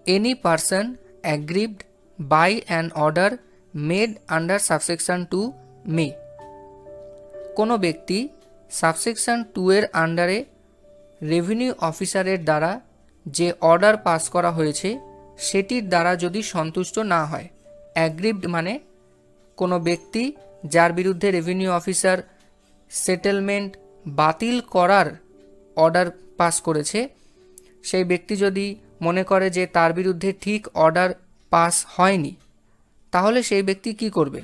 any person aggrieved by an order made under subsection 2 may. কোনো ব্যক্তি সাবসেকশন 2 এর আন্ডারে রেভিনিউ অফিসারের দ্বারা যে অর্ডার পাস করা হয়েছে সেটির দ্বারা যদি সন্তুষ্ট না হয়। অ্যাগ্রিভড মানে কোনো ব্যক্তি যার বিরুদ্ধে রেভিনিউ অফিসার সেটেলমেন্ট বাতিল করার অর্ডার পাস করেছে, সেই ব্যক্তি যদি মনে করে যে তার বিরুদ্ধে ঠিক অর্ডার পাস হয়নি, তাহলে সেই ব্যক্তি কি করবে?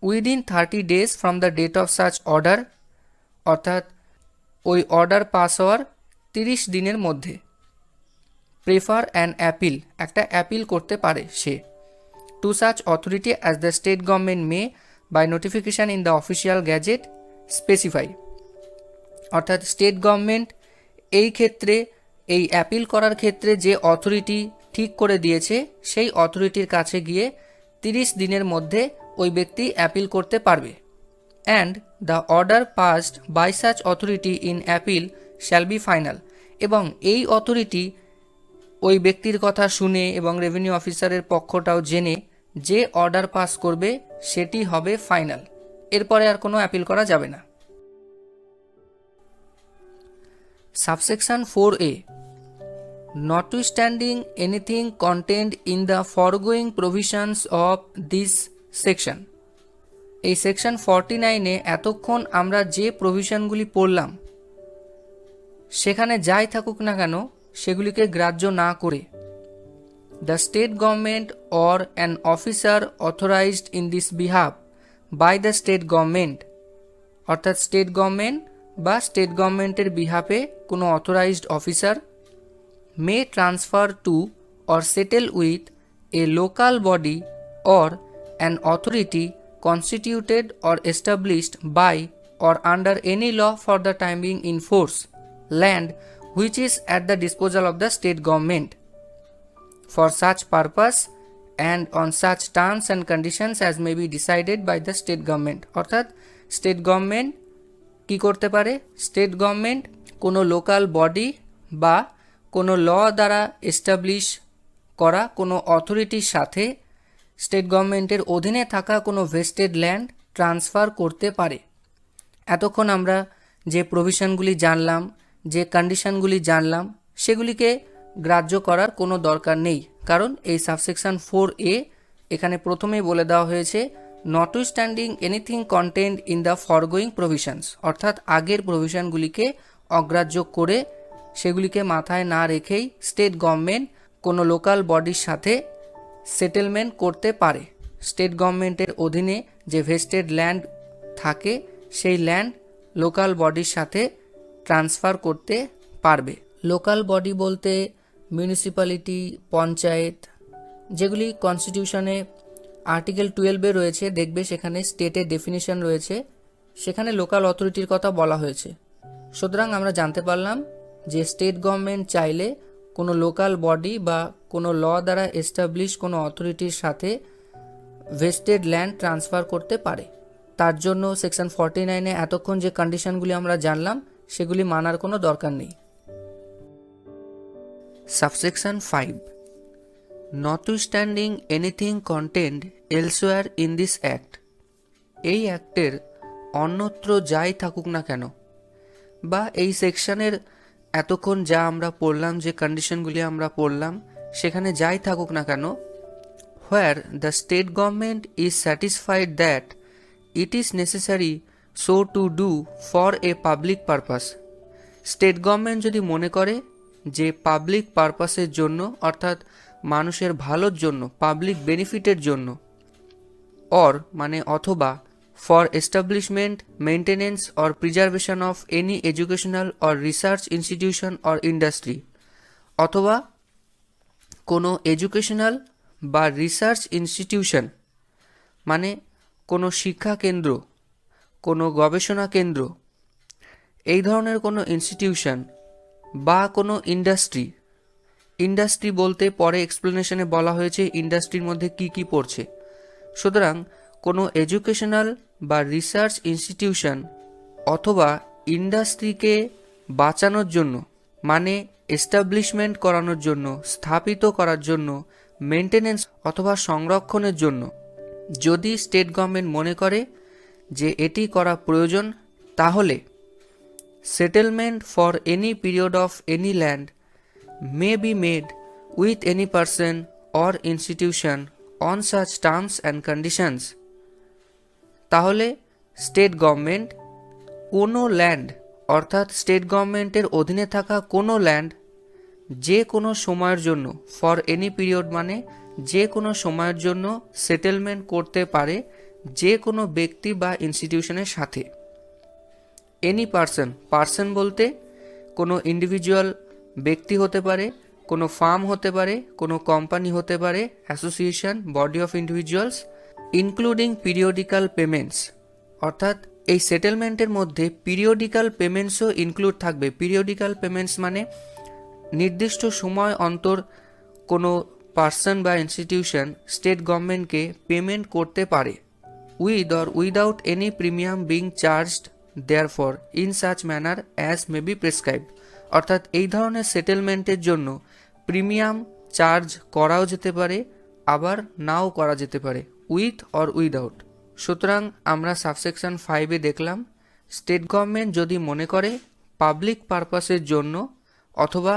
Within 30 days from the date of such order, অর্থাৎ ওই অর্ডার পাস হওয়ার 30 দিনের মধ্যে প্রেফার অ্যান অ্যাপিল, একটা অ্যাপিল করতে পারে সে, to such authority as the state government may by notification in the official gazette specify. অর্থাৎ স্টেট গভর্নমেন্ট এই ক্ষেত্রে, এই অ্যাপিল করার ক্ষেত্রে যে অথরিটি ঠিক করে দিয়েছে সেই অথরিটির কাছে গিয়ে 30 দিনের মধ্যে ওই ব্যক্তি অ্যাপিল করতে পারবে। And the order passed by such authority in appeal shall be final, এবং এই অথরিটি ওই ব্যক্তির কথা শুনে এবং রেভিনিউ অফিসারের পক্ষটাও জেনে যে অর্ডার পাস করবে সেটি হবে ফাইনাল, এরপরে আর কোনো অ্যাপিল করা যাবে না। Subsection 4A, notwithstanding anything contained in the foregoing provisions of this section, এই সেকশন 49-এ এতক্ষণ আমরা যে প্রভিশনগুলি পড়লাম সেখানে যাই থাকুক না কেন সেগুলিকে গ্রাহ্য না করে the state government or an officer authorized in this behalf by the state government, অর্থাৎ স্টেট গভর্নমেন্ট বা স্টেট গভর্নমেন্টের বিহাফে কোনো authorised officer may transfer to or settle with a local body or an authority constituted or established by or under any law for the time being in force land which is at the disposal of the state government for such purpose and on such terms and conditions as may be decided by the state government, অর্থাৎ স্টেট গভর্নমেন্ট কি করতে পারে, স্টেট গভর্নমেন্ট কোনো লোকাল বডি বা কোনো ল দ্বারা এস্টাবলিশ করা কোনো অথরিটির সাথে স্টেট গভর্নমেন্টের অধীনে থাকা কোনো ভেস্টেড ল্যান্ড ট্রান্সফার করতে পারে। এতক্ষণ আমরা যে প্রভিশনগুলি জানলাম, যে কন্ডিশনগুলি জানলাম, সেগুলিকে গ্রাহ্য করার কোনো দরকার নেই, কারণ এই সাবসেকশন 4A এখানে প্রথমেই বলে দেওয়া হয়েছে notwithstanding anything contained in the foregoing provisions, অর্থাৎ আগের প্রভিশনগুলিকে অগ্রাহ্য করে সেগুলিকে মাথায় না রেখেই স্টেট গভর্নমেন্ট কোনো লোকাল বডির সাথে সেটেলমেন্ট করতে পারে। স্টেট গভর্নমেন্টের অধীনে যে ভেস্টেড ল্যান্ড থাকে সেই ল্যান্ড লোকাল বডির সাথে ট্রান্সফার করতে পারবে। লোকাল বডি বলতে মিউনিসিপ্যালিটি, পঞ্চায়েত, যেগুলি কনস্টিটিউশনে আর্টিকেল 12-এ রয়েছে, দেখবে সেখানে স্টেটের ডেফিনিশন রয়েছে, সেখানে লোকাল অথরিটির কথা বলা হয়েছে। সুতরাং আমরা জানতে পারলাম যে স্টেট গভর্নমেন্ট চাইলে কোনো লোকাল বডি বা কোনো ল দ্বারা এস্টাবলিশ কোনো অথরিটির সাথে ভেস্টেড ল্যান্ড ট্রান্সফার করতে পারে। তার জন্য সেকশন 49-এ এতক্ষণ যে কন্ডিশনগুলি আমরা জানলাম সেগুলি মানার কোনো দরকার নেই। Subsection 5, notwithstanding anything contained elsewhere in this act, এই অ্যাক্টের অন্যত্র যাই থাকুক না কেন বা এই সেকশনের এতক্ষণ যা আমরা পড়লাম, যে কন্ডিশনগুলি আমরা পড়লাম, সেখানে যাই থাকুক না কেন, where the state government is satisfied that it is necessary so to do for a public purpose, state government যদি মনে করে যে পাবলিক পারপাসের জন্য, অর্থাৎ মানুষের ভালোর জন্য, পাবলিক বেনিফিটের জন্য, অর মানে অথবা for establishment, maintenance or preservation of any educational or research institution or industry, অথবা কোনো এডুকেশনাল বা রিসার্চ ইনস্টিটিউশন মানে কোনো শিক্ষা কেন্দ্র, কোনো গবেষণা কেন্দ্র, এই ধরনের কোনো ইনস্টিটিউশন বা কোনো ইন্ডাস্ট্রি, ইন্ডাস্ট্রি বলতে পরে এক্সপ্লেনেশনে বলা হয়েছে ইন্ডাস্ট্রির মধ্যে কি কি পড়ছে। সুতরাং কোনো এডুকেশনাল বা রিসার্চ ইনস্টিটিউশন অথবা ইন্ডাস্ট্রিকে বাঁচানোর জন্য, মানে এস্টাবলিশমেন্ট করানোর জন্য, স্থাপিত করার জন্য, মেনটেনেন্স অথবা সংরক্ষণের জন্য যদি স্টেট গভর্নমেন্ট মনে করে যে এটি করা প্রয়োজন, তাহলে settlement for any period of any land may be made with any person or institution on such terms and conditions, তাহলে স্টেট গভর্নমেন্ট কোনো ল্যান্ড, অর্থাৎ স্টেট গভর্নমেন্টের অধীনে থাকা কোনো ল্যান্ড যে কোনো সময়ের জন্য, ফর এনি পিরিয়ড মানে যে কোনো সময়ের জন্য সেটেলমেন্ট করতে পারে যে কোনো ব্যক্তি বা ইনস্টিটিউশনের সাথে। এনি পারসন, পারসন বলতে কোনো ইন্ডিভিজুয়াল ব্যক্তি হতে পারে, কোনো ফার্ম হতে পারে, কোনো কোম্পানি হতে পারে, association, body of individuals, including periodical payments, অর্থাৎ এই সেটেলমেন্টের মধ্যে পিরিয়ডিক্যাল পেমেন্টসও ইনক্লুড থাকবে। পিরিয়ডিক্যাল পেমেন্টস মানে নির্দিষ্ট সময় অন্তর কোনো পার্সন বা ইনস্টিটিউশন স্টেট গভর্নমেন্টকে পেমেন্ট করতে পারে, with or without any premium being charged therefore in such manner as may be prescribed, অর্থাৎ এই ধরনের সেটেলমেন্টের জন্য প্রিমিয়াম চার্জ করাও যেতে পারে, আবার নাও করা যেতে পারে, উইথ অর উইদাউট। সুতরাং আমরা সাবসেকশন 5-এ দেখলাম স্টেট গভর্নমেন্ট যদি মনে করে পাবলিক পারপাসের জন্য অথবা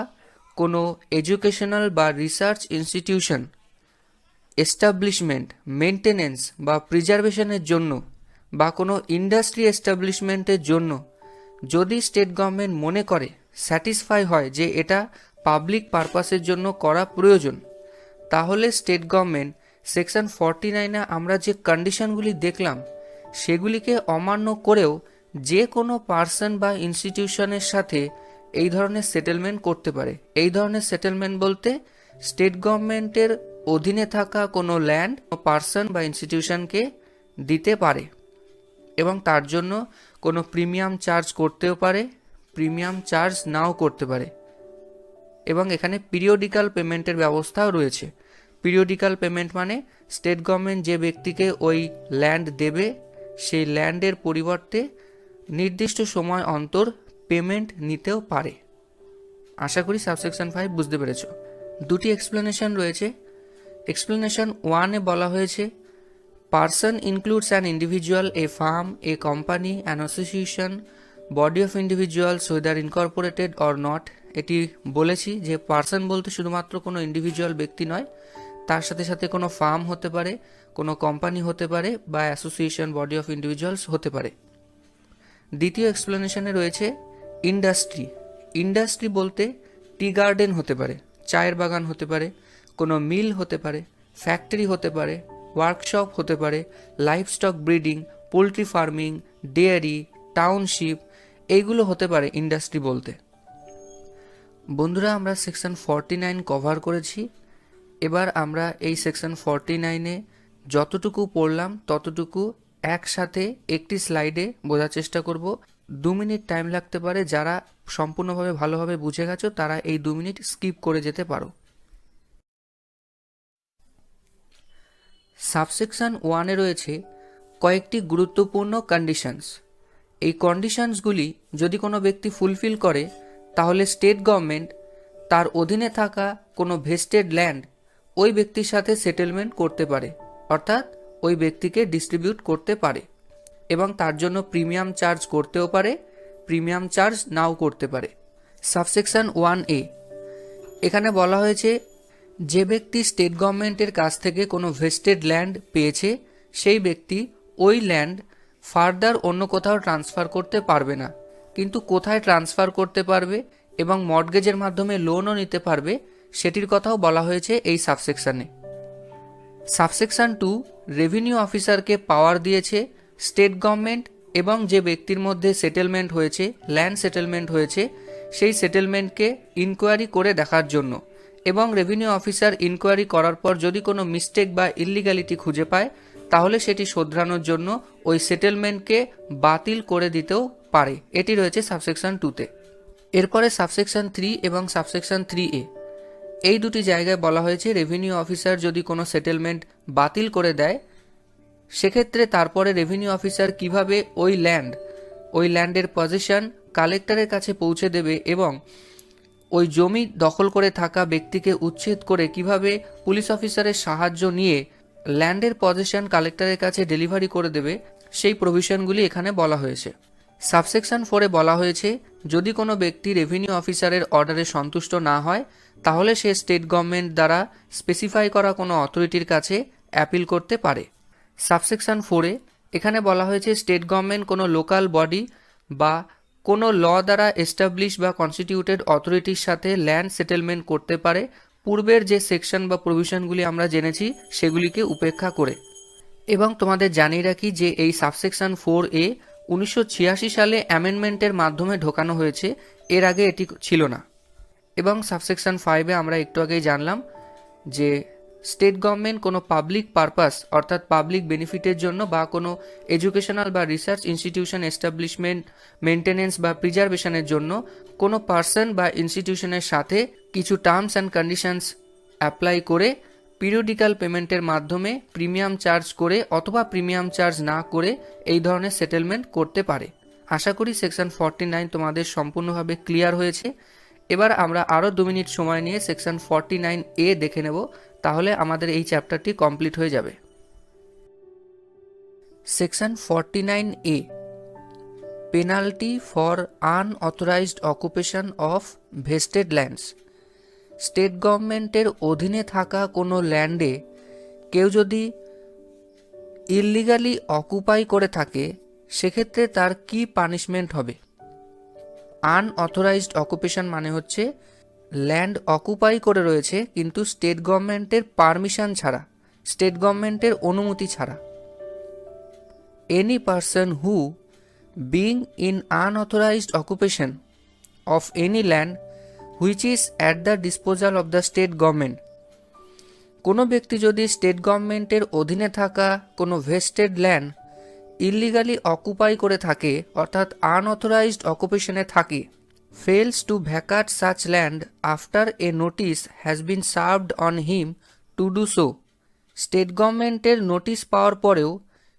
কোনো এডুকেশনাল বা রিসার্চ ইনস্টিটিউশন এস্টাবলিশমেন্ট, মেনটেনেন্স বা প্রিজার্ভেশনের জন্য বা কোনো ইন্ডাস্ট্রি এস্টাবলিশমেন্টের জন্য যদি স্টেট গভর্নমেন্ট মনে করে, স্যাটিসফাই হয় যে এটা পাবলিক পারপাসের জন্য করা প্রয়োজন, তাহলে স্টেট গভর্নমেন্ট সেকশন 49-এ আমরা যে কন্ডিশনগুলি দেখলাম সেগুলিকে অমান্য করেও যে কোনো পার্সন বা ইনস্টিটিউশনের সাথে এই ধরনের সেটেলমেন্ট করতে পারে। এই ধরনের সেটেলমেন্ট বলতে স্টেট গভর্নমেন্টের অধীনে থাকা কোনো ল্যান্ড পার্সন বা ইনস্টিটিউশনকে দিতে পারে এবং তার জন্য কোনো প্রিমিয়াম চার্জ করতেও পারে, প্রিমিয়াম চার্জ নাও করতে পারে। এবং এখানে পিরিয়ডিক্যাল পেমেন্টের ব্যবস্থাও রয়েছে। পিরিয়ডিক্যাল পেমেন্ট মানে স্টেট গভর্নমেন্ট যে ব্যক্তিকে ওই ল্যান্ড দেবে সেই ল্যান্ডের পরিবর্তে নির্দিষ্ট সময় অন্তর পেমেন্ট নিতেও পারে। আশা করি সাবসেকশন 5 বুঝতে পেরেছ। দুটি এক্সপ্লেনেশন রয়েছে। এক্সপ্লেনেশন 1-এ বলা হয়েছে person includes an individual, A farm, a company, an association, body of individuals weather Incorporated or not. এটি বলেছি যে পার্সন বলতে শুধুমাত্র কোনো ইন্ডিভিজুয়াল ব্যক্তি নয়, তার সাথে সাথে কোনো ফার্ম হতে পারে, কোনো কোম্পানি হতে পারে বা অ্যাসোসিয়েশন, বডি অফ ইন্ডিভিজুয়ালস হতে পারে। দ্বিতীয় এক্সপ্লেনেশনে রয়েছে ইন্ডাস্ট্রি। ইন্ডাস্ট্রি বলতে টি গার্ডেন হতে পারে, চায়ের বাগান হতে পারে, কোনো মিল হতে পারে, ফ্যাক্টরি হতে পারে, ওয়ার্কশপ হতে পারে, livestock breeding, poultry farming, dairy, township, এইগুলো হতে পারে ইন্ডাস্ট্রি বলতে। বন্ধুরা, আমরা সেকশন 49 কভার করেছি। এবার আমরা এই সেকশন 49-এ যতটুকু পড়লাম ততটুকু একসাথে একটি স্লাইডে বোঝার চেষ্টা করব। 2 মিনিট টাইম লাগতে পারে। যারা সম্পূর্ণভাবে ভালোভাবে বুঝে গেছো তারা এই 2 মিনিট স্কিপ করে যেতে পারো। সাবসেকশন 1-এ রয়েছে কয়েকটি গুরুত্বপূর্ণ কন্ডিশনস। এই কন্ডিশনসগুলি যদি কোনো ব্যক্তি ফুলফিল করে তাহলে স্টেট গভর্নমেন্ট তার অধীনে থাকা কোনো ভেস্টেড ল্যান্ড ওই ব্যক্তির সাথে সেটেলমেন্ট করতে পারে, অর্থাৎ ওই ব্যক্তিকে ডিস্ট্রিবিউট করতে পারে এবং তার জন্য প্রিমিয়াম চার্জ করতেও পারে, প্রিমিয়াম চার্জ নাও করতে পারে। সাবসেকশন 1A এখানে বলা হয়েছে যে ব্যক্তি স্টেট গভর্নমেন্টের কাছ থেকে কোনো ভেস্টেড ল্যান্ড পেয়েছে সেই ব্যক্তি ওই ল্যান্ড ফার্দার অন্য কোথাও ট্রান্সফার করতে পারবে না, কিন্তু কোথায় ট্রান্সফার করতে পারবে এবং মর্টগেজের মাধ্যমে লোনও নিতে পারবে সেটির কথাও বলা হয়েছে এই সাবসেকশনে। সাবসেকশন 2 রেভিনিউ অফিসারকে পাওয়ার দিয়েছে স্টেট গভর্নমেন্ট এবং যে ব্যক্তির মধ্যে সেটেলমেন্ট হয়েছে, ল্যান্ড সেটেলমেন্ট হয়েছে, সেই সেটেলমেন্টকে ইনকোয়ারি করে দেখার জন্য এবং রেভিনিউ অফিসার ইনকোয়ারি করার পর যদি কোনো মিস্টেক বা ইল্লিগ্যালিটি খুঁজে পায় তাহলে সেটি শোধরানোর জন্য ওই সেটেলমেন্টকে বাতিল করে দিতেও পারে। এটি রয়েছে সাবসেকশন 2-তে। এরপরে সাবসেকশন 3 এবং সাবসেকশন 3A এই দুটি জায়গায় বলা হয়েছে রেভিনিউ অফিসার যদি কোনো সেটেলমেন্ট বাতিল করে দেয় সেক্ষেত্রে তারপরে রেভিনিউ অফিসার কিভাবে ওই ল্যান্ডের পজিশন কালেক্টরের কাছে পৌঁছে দেবে এবং ওই জমি দখল করে থাকা ব্যক্তিকে উচ্ছেদ করে কিভাবে পুলিশ অফিসারের সাহায্য নিয়ে ল্যান্ডের পজিশন কালেক্টরের কাছে ডেলিভারি করে দেবে সেই প্রভিশনগুলি এখানে বলা হয়েছে। সাবসেকশন 4-এ বলা হয়েছে যদি কোনো ব্যক্তি রেভিনিউ অফিসারের অর্ডারে সন্তুষ্ট না হয় তাহলে সে স্টেট গভর্নমেন্ট দ্বারা স্পেসিফাই করা কোনো অথরিটির কাছে অ্যাপিল করতে পারে। সাবসেকশন 4-এ এখানে বলা হয়েছে স্টেট গভর্নমেন্ট কোনো লোকাল বডি বা কোনো ল দ্বারা এস্টাবলিশ বা কনস্টিটিউটেড অথরিটির সাথে ল্যান্ড সেটেলমেন্ট করতে পারে পূর্বের যে সেকশন বা প্রভিশনগুলি আমরা জেনেছি সেগুলিকে উপেক্ষা করে। এবং তোমাদের জানিয়ে রাখি যে এই সাবসেকশন 4A 1986 সালে অ্যামেন্ডমেন্টের মাধ্যমে ঢোকানো হয়েছে, এর আগে এটি ছিল না। এবং সাবসেকশন 5-এ আমরা একটু আগেই জানলাম যে স্টেট গভর্নমেন্ট কোনো পাবলিক পারপাস অর্থাৎ পাবলিক বেনিফিটের জন্য বা কোনো এডুকেশনাল বা রিসার্চ ইনস্টিটিউশন এস্টাবলিশমেন্ট মেনটেনেন্স বা প্রিজার্ভেশনের জন্য কোনো পার্সন বা ইনস্টিটিউশনের সাথে কিছু টার্মস অ্যান্ড কন্ডিশনস অ্যাপ্লাই করে পিরিয়ডিক্যাল পেমেন্টের মাধ্যমে প্রিমিয়াম চার্জ করে অথবা প্রিমিয়াম চার্জ না করে এই ধরনের সেটেলমেন্ট করতে পারে। আশা করি সেকশন 49 তোমাদের সম্পূর্ণভাবে ক্লিয়ার হয়েছে। এবার আমরা আরও 2 মিনিট সময় নিয়ে সেকশন 49A দেখে নেব, তাহলে আমাদের এই চ্যাপ্টারটি কমপ্লিট হয়ে যাবে। Section 49A penalty for unauthorised occupation of vested lands. State গভর্নমেন্টের অধীনে থাকা কোনো ল্যান্ডে কেউ যদি ইললিগালি অকুপাই করে থাকে সেক্ষেত্রে তার কি পানিশমেন্ট হবে। আনঅথরাইজড অকুপেশন মানে হচ্ছে ল্যান্ড অকুপাই করে রয়েছে কিন্তু স্টেট গভর্নমেন্টের পারমিশন ছাড়া, স্টেট গভর্নমেন্টের অনুমতি ছাড়া। Any person who being in unauthorised occupation of any land which is at the disposal of the state government, কোনো ব্যক্তি যদি স্টেট গভর্নমেন্টের অধীনে থাকা কোনো ভেস্টেড ল্যান্ড ইললিগালি অকুপাই করে থাকে অর্থাৎ আনঅথরাইজড অকুপেশনে থাকে, fails to vacate such land after a notice has been served on him to do so, state গভর্নমেন্টের নোটিশ পাওয়ার পরেও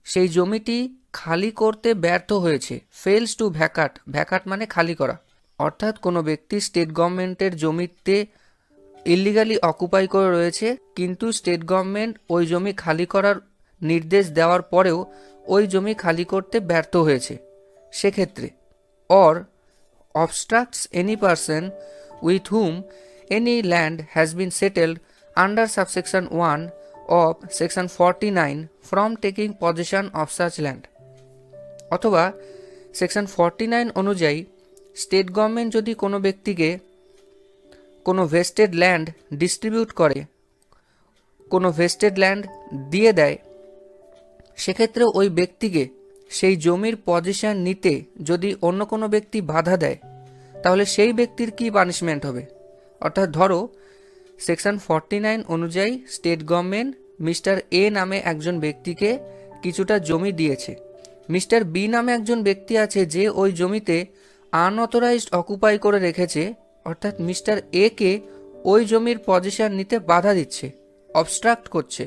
সেই জমিটি খালি করতে ব্যর্থ হয়েছে। ফেলস টু ভ্যাকাট, ভ্যাকাট মানে খালি করা, অর্থাৎ কোনো ব্যক্তি স্টেট গভর্নমেন্টের জমিতে ইললিগালি অকুপাই করে রয়েছে কিন্তু স্টেট গভর্নমেন্ট ওই জমি খালি করার নির্দেশ দেওয়ার পরেও ওই জমি খালি করতে ব্যর্থ হয়েছে, সেক্ষেত্রে or obstructs any person with whom any land has been settled under subsection 1 of section 49 from taking possession of such land, অথবা সেকশন 49 অনুযায়ী স্টেট গভর্নমেন্ট যদি কোনো ব্যক্তিকে কোনো ভেস্টেড ল্যান্ড ডিস্ট্রিবিউট করে, কোনো ভেস্টেড ল্যান্ড দিয়ে দেয়, সেক্ষেত্রে ওই ব্যক্তিকে সেই জমির পজিশন নিতে যদি অন্য কোনো ব্যক্তি বাধা দেয় তাহলে সেই ব্যক্তির কি পানিশমেন্ট হবে। অর্থাৎ ধরো সেকশন 49 অনুযায়ী স্টেট গভর্নমেন্ট মিস্টার এ নামে একজন ব্যক্তিকে কিছুটা জমি দিয়েছে, মিস্টার বি নামে একজন ব্যক্তি আছে যে ওই জমিতে আনঅথরাইজড অকুপাই করে রেখেছে, অর্থাৎ মিস্টার এ কে ওই জমির পজিশন নিতে বাধা দিচ্ছে, অবস্ট্রাক্ট করছে,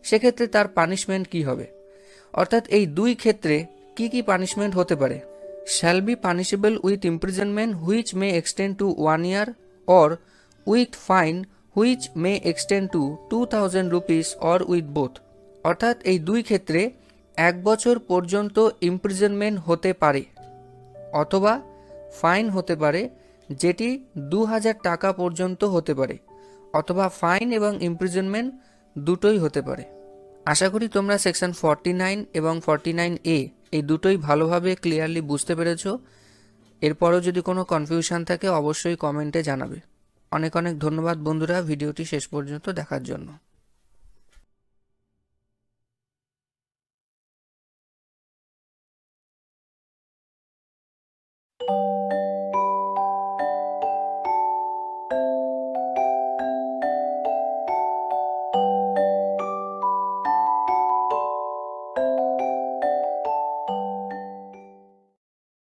সেক্ষেত্রে তার পানিশমেন্ট কি হবে। অর্থাৎ এই দুই ক্ষেত্রে কি কি পানিশমেন্ট হতে পারে। shall be punishable with imprisonment which may extend to 1 year or with fine which may extend to 2000 rupees or with both, অর্থাৎ এই দুই ক্ষেত্রে 1 বছর পর্যন্ত ইমপ্রিজনমেন্ট হতে পারে অথবা ফাইন হতে পারে যেটি 2000 টাকা পর্যন্ত হতে পারে, অথবা ফাইন এবং ইমপ্রিজনমেন্ট দুটোই হতে পারে। আশা করি তোমরা সেকশন 49 এবং 49A এই দুটোই ভালোভাবে ক্লিয়ারলি বুঝতে পেরেছো। এরপরও যদি কোনো কনফিউশন থাকে অবশ্যই কমেন্টে জানাবে। অনেক অনেক ধন্যবাদ বন্ধুরা ভিডিওটি শেষ পর্যন্ত দেখার জন্য।